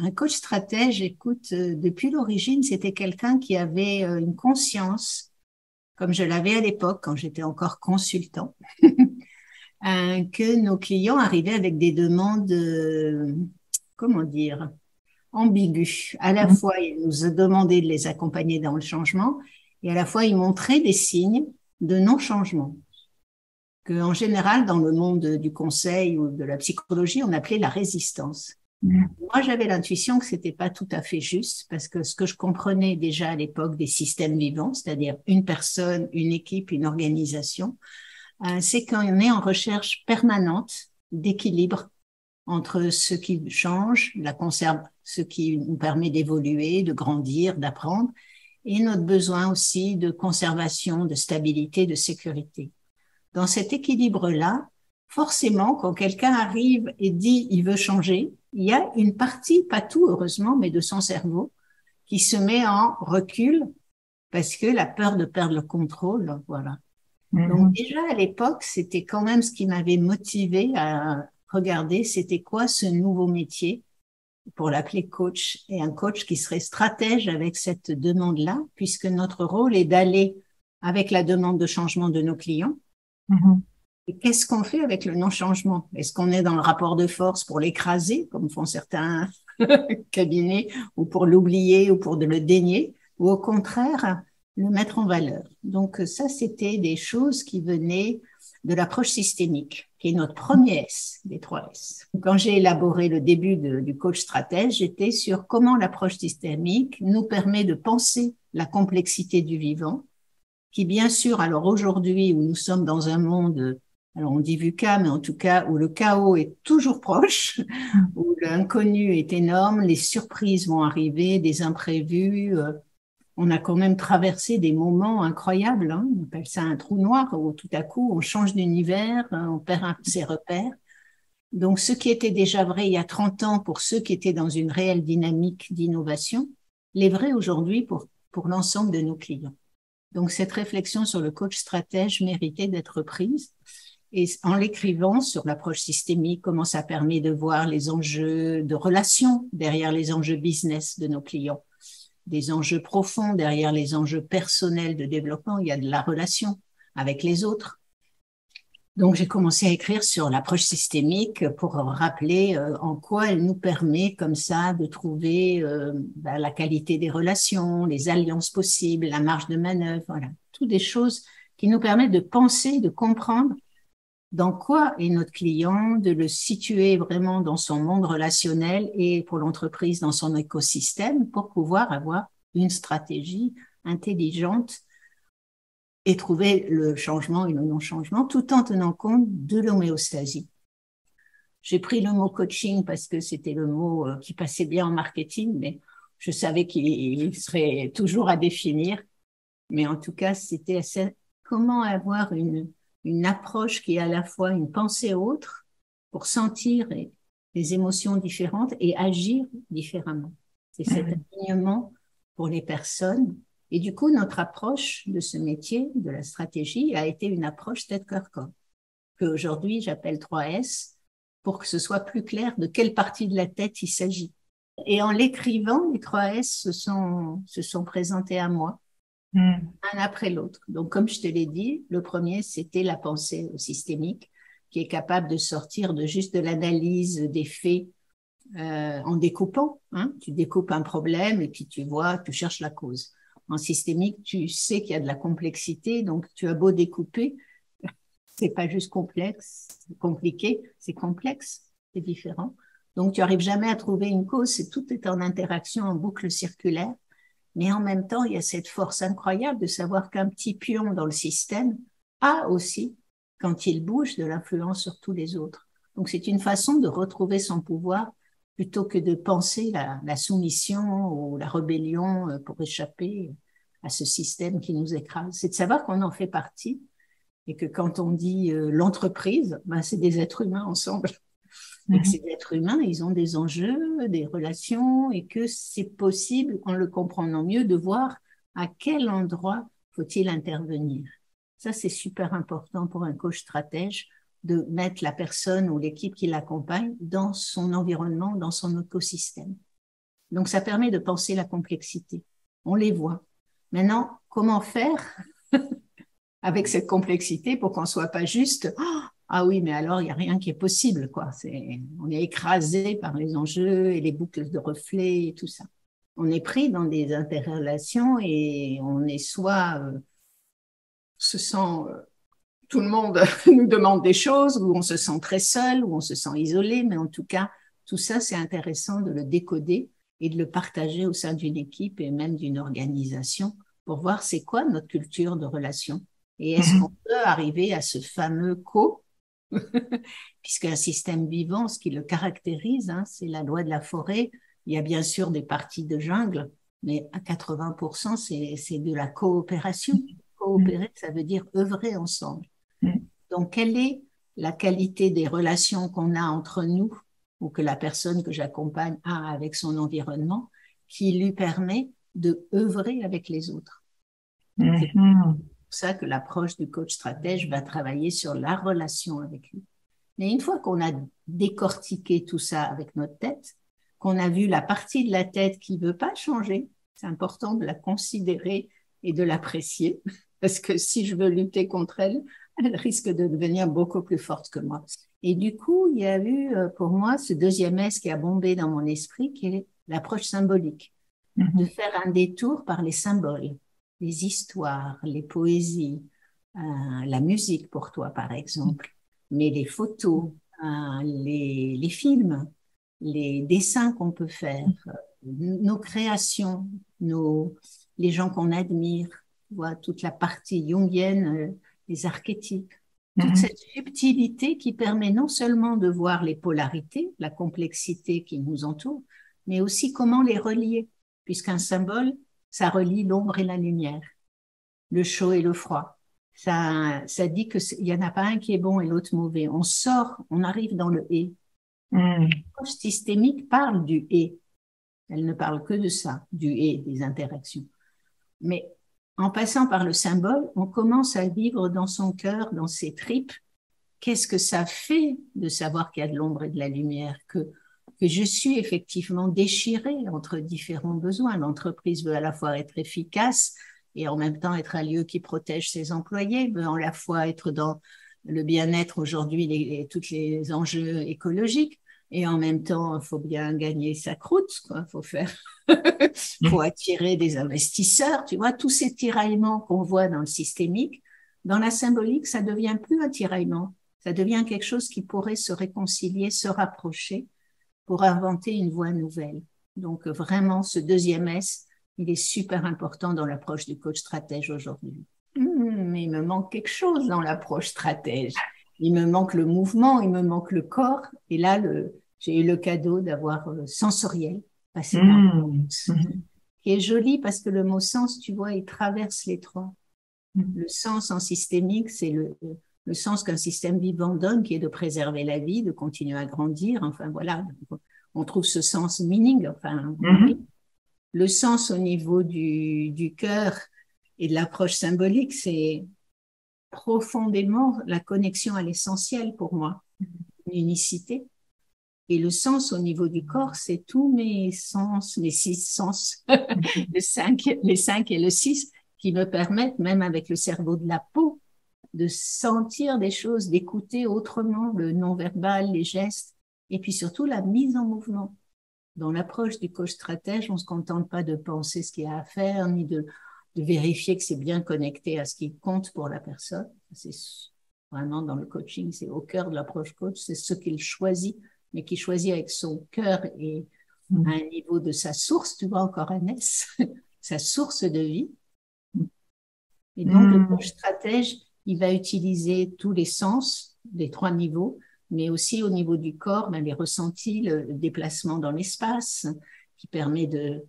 Un coach stratège, écoute, depuis l'origine, c'était quelqu'un qui avait une conscience, comme je l'avais à l'époque quand j'étais encore consultant, que nos clients arrivaient avec des demandes, comment dire, ambiguës. À la fois, ils nous demandaient de les accompagner dans le changement et à la fois, ils montraient des signes de non-changement que, en général, dans le monde du conseil ou de la psychologie, on appelait la résistance. Moi, j'avais l'intuition que c'était pas tout à fait juste parce que ce que je comprenais déjà à l'époque des systèmes vivants, c'est-à-dire une personne, une équipe, une organisation, c'est qu'on est en recherche permanente d'équilibre entre ce qui change, la conserve, ce qui nous permet d'évoluer, de grandir, d'apprendre, et notre besoin aussi de conservation, de stabilité, de sécurité. Dans cet équilibre-là, forcément, quand quelqu'un arrive et dit il veut changer, il y a une partie, pas tout heureusement, mais de son cerveau qui se met en recul parce que la peur de perdre le contrôle, voilà. Donc déjà à l'époque, c'était quand même ce qui m'avait motivé à regarder, c'était quoi ce nouveau métier pour l'appeler coach, et un coach qui serait stratège avec cette demande-là, puisque notre rôle est d'aller avec la demande de changement de nos clients. Et qu'est-ce qu'on fait avec le non-changement? Est-ce qu'on est dans le rapport de force pour l'écraser, comme font certains cabinets, ou pour l'oublier, ou pour le dénier, ou au contraire, le mettre en valeur? Donc ça, c'était des choses qui venaient de l'approche systémique, qui est notre premier S des 3 S. Quand j'ai élaboré le début du coach stratège, j'étais sur comment l'approche systémique nous permet de penser la complexité du vivant, qui bien sûr, alors aujourd'hui où nous sommes dans un monde, alors on dit VUCA, mais en tout cas où le chaos est toujours proche, où l'inconnu est énorme, les surprises vont arriver, des imprévus, on a quand même traversé des moments incroyables, hein. On appelle ça un trou noir, où tout à coup on change d'univers, on perd ses repères. Donc ce qui était déjà vrai il y a 30 ans pour ceux qui étaient dans une réelle dynamique d'innovation, l'est vrai aujourd'hui pour l'ensemble de nos clients. Donc cette réflexion sur le coach stratège méritait d'être prise. Et en l'écrivant sur l'approche systémique, comment ça permet de voir les enjeux de relations derrière les enjeux business de nos clients, des enjeux profonds derrière les enjeux personnels de développement, il y a de la relation avec les autres. Donc j'ai commencé à écrire sur l'approche systémique pour rappeler en quoi elle nous permet comme ça de trouver la qualité des relations, les alliances possibles, la marge de manœuvre, voilà, toutes des choses qui nous permettent de penser, de comprendre dans quoi est notre client, de le situer vraiment dans son monde relationnel et pour l'entreprise dans son écosystème pour pouvoir avoir une stratégie intelligente et trouver le changement et le non-changement tout en tenant compte de l'homéostasie. J'ai pris le mot coaching parce que c'était le mot qui passait bien en marketing, mais je savais qu'il serait toujours à définir. Mais en tout cas, c'était assez... comment avoir une approche qui est à la fois une pensée autre pour sentir des émotions différentes et agir différemment. C'est cet alignement pour les personnes. Et du coup, notre approche de ce métier, de la stratégie, a été une approche tête-cœur-corps, qu'aujourd'hui j'appelle 3S, pour que ce soit plus clair de quelle partie de la tête il s'agit. Et en l'écrivant, les 3S se sont présentés à moi, un après l'autre. Donc, comme je te l'ai dit, le premier, c'était la pensée systémique, qui est capable de sortir de juste de l'analyse des faits en découpant. Hein. Tu découpes un problème et puis tu vois, tu cherches la cause. En systémique, tu sais qu'il y a de la complexité, donc tu as beau découper, c'est pas juste complexe, compliqué, c'est complexe, c'est différent. Donc, tu n'arrives jamais à trouver une cause, tout est en interaction, en boucle circulaire. Mais en même temps, il y a cette force incroyable de savoir qu'un petit pion dans le système a aussi, quand il bouge, de l'influence sur tous les autres. Donc, c'est une façon de retrouver son pouvoir plutôt que de penser la soumission ou la rébellion pour échapper à ce système qui nous écrase. C'est de savoir qu'on en fait partie et que quand on dit l'entreprise, ben, c'est des êtres humains ensemble. Et que ces êtres humains, ils ont des enjeux, des relations, et que c'est possible, en le comprenant mieux, de voir à quel endroit faut-il intervenir. Ça, c'est super important pour un coach stratège, de mettre la personne ou l'équipe qui l'accompagne dans son environnement, dans son écosystème. Donc, ça permet de penser la complexité. On les voit. Maintenant, comment faire avec cette complexité pour qu'on ne soit pas juste oh, ah oui, mais alors il n'y a rien qui est possible, quoi. On est écrasé par les enjeux et les boucles de reflets et tout ça. On est pris dans des interrelations et on est soit se sent tout le monde nous demande des choses, ou on se sent très seul, ou on se sent isolé, mais en tout cas, tout ça, c'est intéressant de le décoder et de le partager au sein d'une équipe et même d'une organisation pour voir c'est quoi notre culture de relation. Et est-ce qu'on peut arriver à ce fameux puisqu'un système vivant, ce qui le caractérise, hein, c'est la loi de la forêt. Il y a bien sûr des parties de jungle, mais à 80%, c'est de la coopération. Coopérer, ça veut dire œuvrer ensemble. Donc, quelle est la qualité des relations qu'on a entre nous ou que la personne que j'accompagne a avec son environnement qui lui permet de œuvrer avec les autres? C'est pour ça que l'approche du coach stratège va travailler sur la relation avec lui. Mais une fois qu'on a décortiqué tout ça avec notre tête, qu'on a vu la partie de la tête qui ne veut pas changer, c'est important de la considérer et de l'apprécier, parce que si je veux lutter contre elle, elle risque de devenir beaucoup plus forte que moi. Et du coup, il y a eu pour moi ce deuxième S qui a bombé dans mon esprit, qui est l'approche symbolique, de faire un détour par les symboles, les histoires, les poésies, la musique pour toi par exemple, mais les photos, les films, les dessins qu'on peut faire, nos créations, les gens qu'on admire, vois, toute la partie jungienne, les archétypes, toute cette subtilité qui permet non seulement de voir les polarités, la complexité qui nous entoure, mais aussi comment les relier, puisqu'un symbole, ça relie l'ombre et la lumière, le chaud et le froid. Ça dit qu'il n'y en a pas un qui est bon et l'autre mauvais. On sort, on arrive dans le et. L'approche systémique parle du et. Elle ne parle que de ça, du et, des interactions. Mais en passant par le symbole, on commence à vivre dans son cœur, dans ses tripes, qu'est-ce que ça fait de savoir qu'il y a de l'ombre et de la lumière, que je suis effectivement déchirée entre différents besoins. L'entreprise veut à la fois être efficace et en même temps être un lieu qui protège ses employés, veut à la fois être dans le bien-être aujourd'hui, tous les enjeux écologiques, et en même temps, il faut bien gagner sa croûte, quoi. Faut attirer des investisseurs, tu vois, tous ces tiraillements qu'on voit dans le systémique, dans la symbolique, ça devient plus un tiraillement, ça devient quelque chose qui pourrait se réconcilier, se rapprocher pour inventer une voie nouvelle. Donc vraiment, ce deuxième S, il est super important dans l'approche du coach stratège aujourd'hui. Mais il me manque quelque chose dans l'approche stratège. Il me manque le mouvement, il me manque le corps. Et là, j'ai eu le cadeau d'avoir sensoriel, passé par le sens, qui est joli parce que le mot sens, tu vois, il traverse les trois. Le sens en systémique, c'est le sens qu'un système vivant donne, qui est de préserver la vie, de continuer à grandir. Enfin, voilà, on trouve ce sens meaning. Enfin, le sens au niveau du cœur et de l'approche symbolique, c'est profondément la connexion à l'essentiel pour moi, l'unicité. Et le sens au niveau du corps, c'est tous mes sens, mes 6 sens, les 5 et le 6, qui me permettent, même avec le cerveau de la peau, de sentir des choses, d'écouter autrement le non-verbal, les gestes, et puis surtout la mise en mouvement. Dans l'approche du coach stratège, on ne se contente pas de penser ce qu'il y a à faire, ni de vérifier que c'est bien connecté à ce qui compte pour la personne. C'est vraiment dans le coaching, c'est au cœur de l'approche coach, c'est ce qu'il choisit, mais qui choisit avec son cœur et à un niveau de sa source, tu vois, encore un S, sa source de vie. Et donc, le coach stratège, il va utiliser tous les sens des 3 niveaux, mais aussi au niveau du corps, les ressentis, le déplacement dans l'espace, qui permet de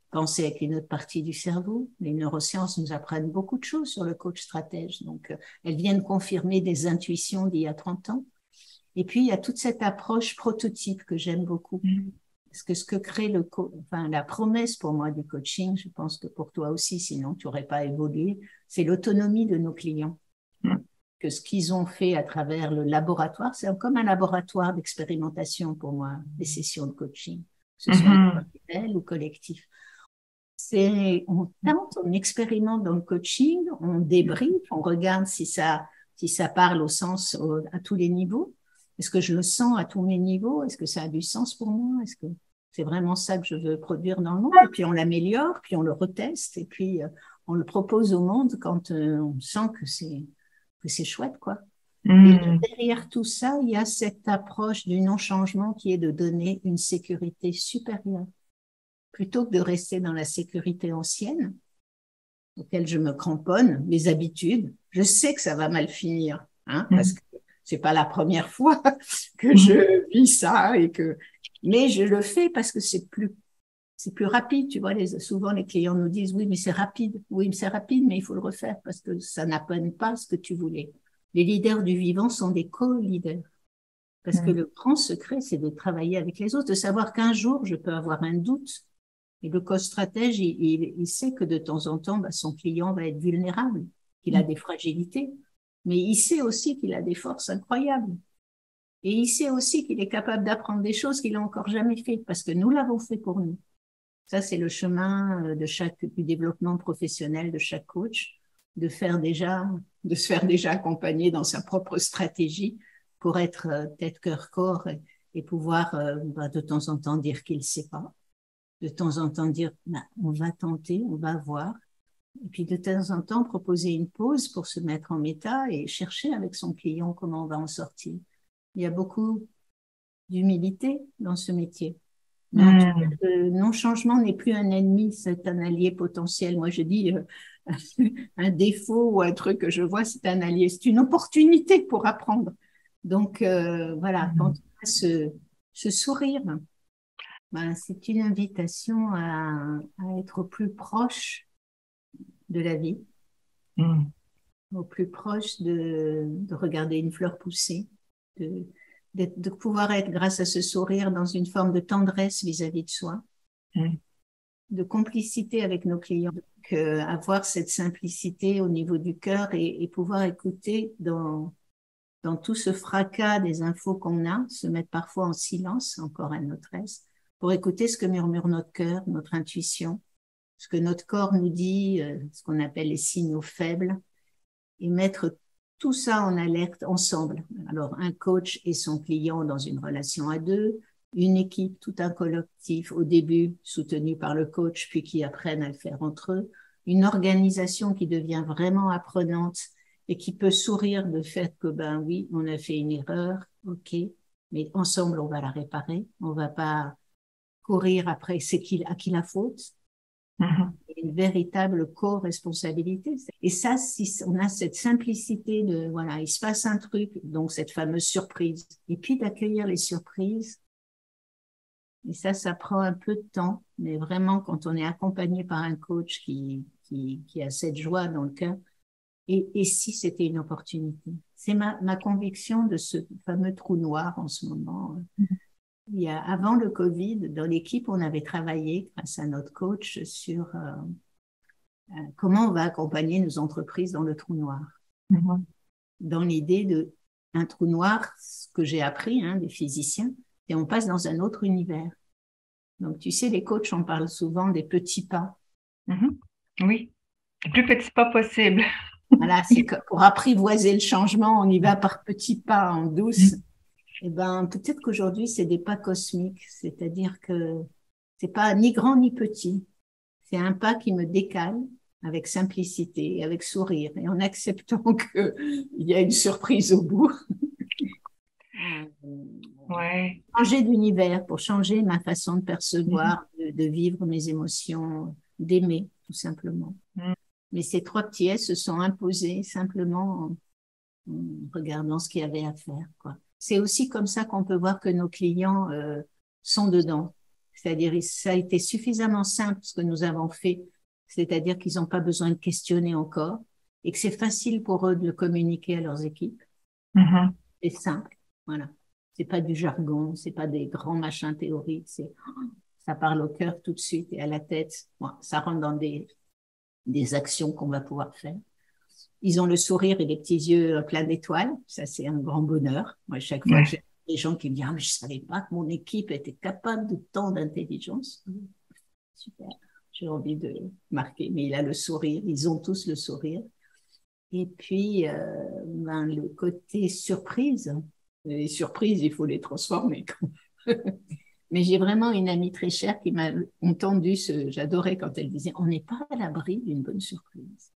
penser avec une autre partie du cerveau. Les neurosciences nous apprennent beaucoup de choses sur le coach stratège. Donc, elles viennent confirmer des intuitions d'il y a 30 ans. Et puis, il y a toute cette approche prototype que j'aime beaucoup. Parce que ce que crée la promesse pour moi du coaching, je pense que pour toi aussi, sinon tu n'aurais pas évolué, c'est l'autonomie de nos clients. Que ce qu'ils ont fait à travers le laboratoire, c'est comme un laboratoire d'expérimentation pour moi, des sessions de coaching. ce soit individuel ou collectif. On tente, on expérimente dans le coaching, on débriefe, on regarde si ça parle à tous les niveaux. Est-ce que je le sens à tous mes niveaux? Est-ce que ça a du sens pour moi? Est-ce que c'est vraiment ça que je veux produire dans le monde? Et puis on l'améliore, puis on le reteste, et puis on le propose au monde quand on sent que c'est chouette, quoi. Et derrière tout ça, il y a cette approche du non-changement qui est de donner une sécurité supérieure. Plutôt que de rester dans la sécurité ancienne, auquel je me cramponne, mes habitudes, je sais que ça va mal finir, hein, parce que c'est pas la première fois que je vis ça mais je le fais parce que c'est plus rapide, tu vois. Souvent les clients nous disent oui, mais c'est rapide, mais il faut le refaire parce que ça n'appelle pas ce que tu voulais. Les leaders du vivant sont des co-leaders. Parce que le grand secret, c'est de travailler avec les autres, de savoir qu'un jour, je peux avoir un doute. Et le co-stratège, il sait que de temps en temps, son client va être vulnérable, qu'il a des fragilités, mais il sait aussi qu'il a des forces incroyables. Et il sait aussi qu'il est capable d'apprendre des choses qu'il n'a encore jamais faites, parce que nous l'avons fait pour nous. Ça, c'est le chemin du développement professionnel de chaque coach, de se faire déjà accompagner dans sa propre stratégie pour être tête, cœur, corps et pouvoir de temps en temps dire qu'il ne sait pas. De temps en temps dire, on va tenter, on va voir. Et puis de temps en temps, proposer une pause pour se mettre en méta et chercher avec son client comment on va en sortir. Il y a beaucoup d'humilité dans ce métier. Le non-changement n'est plus un ennemi, c'est un allié potentiel. Moi, je dis un défaut ou un truc que je vois, c'est un allié. C'est une opportunité pour apprendre. Donc, voilà, quand on a ce sourire, c'est une invitation à être au plus proche de la vie, au plus proche de regarder une fleur pousser, de pouvoir être, grâce à ce sourire, dans une forme de tendresse vis-à-vis de soi, de complicité avec nos clients, avoir cette simplicité au niveau du cœur et pouvoir écouter dans tout ce fracas des infos qu'on a, se mettre parfois en silence, encore à notre aise, pour écouter ce que murmure notre cœur, notre intuition, ce que notre corps nous dit, ce qu'on appelle les signaux faibles, et mettre tout ça en alerte ensemble. Alors, un coach et son client dans une relation à deux, une équipe, tout un collectif, au début soutenu par le coach, puis qui apprennent à le faire entre eux, une organisation qui devient vraiment apprenante et qui peut sourire de fait que, oui, on a fait une erreur, ok, mais ensemble, on va la réparer, on va pas courir après à qui la faute. Une véritable co-responsabilité. Et ça, si on a cette simplicité de, voilà, il se passe un truc, donc cette fameuse surprise, et puis d'accueillir les surprises. Et ça prend un peu de temps, mais vraiment, quand on est accompagné par un coach qui a cette joie dans le cœur, et si c'était une opportunité. C'est ma conviction de ce fameux trou noir en ce moment. Avant le Covid, dans l'équipe, on avait travaillé, grâce à notre coach, sur comment on va accompagner nos entreprises dans le trou noir. Dans l'idée de un trou noir, ce que j'ai appris des physiciens, et on passe dans un autre univers. Donc, tu sais, les coachs, on parle souvent des petits pas. Oui, les plus petits pas possibles. Voilà, c'est pour apprivoiser le changement, on y va par petits pas, en douce. Eh peut-être qu'aujourd'hui, c'est des pas cosmiques, c'est-à-dire que c'est pas ni grand ni petit. C'est un pas qui me décale avec simplicité, avec sourire, et en acceptant qu'il y a une surprise au bout. Ouais. Changer d'univers pour changer ma façon de percevoir, de vivre mes émotions, d'aimer, tout simplement. Mais ces trois petits S se sont imposés simplement en regardant ce qu'il y avait à faire, quoi. C'est aussi comme ça qu'on peut voir que nos clients sont dedans. C'est-à-dire, ça a été suffisamment simple ce que nous avons fait. C'est-à-dire qu'ils n'ont pas besoin de questionner encore et que c'est facile pour eux de le communiquer à leurs équipes. C'est simple, voilà. C'est pas du jargon, c'est pas des grands machins théoriques. Ça parle au cœur tout de suite et à la tête. Bon, ça rentre dans des actions qu'on va pouvoir faire. Ils ont le sourire et les petits yeux pleins d'étoiles. Ça, c'est un grand bonheur. Moi, chaque fois que j'ai des gens qui me disent, ah, mais je savais pas que mon équipe était capable de tant d'intelligence. Super, j'ai envie de marquer. Mais il a le sourire, ils ont tous le sourire. Et puis, ben, le côté surprise. Les surprises, il faut les transformer. Mais j'ai vraiment une amie très chère qui m'a entendu j'adorais quand elle disait, on n'est pas à l'abri d'une bonne surprise.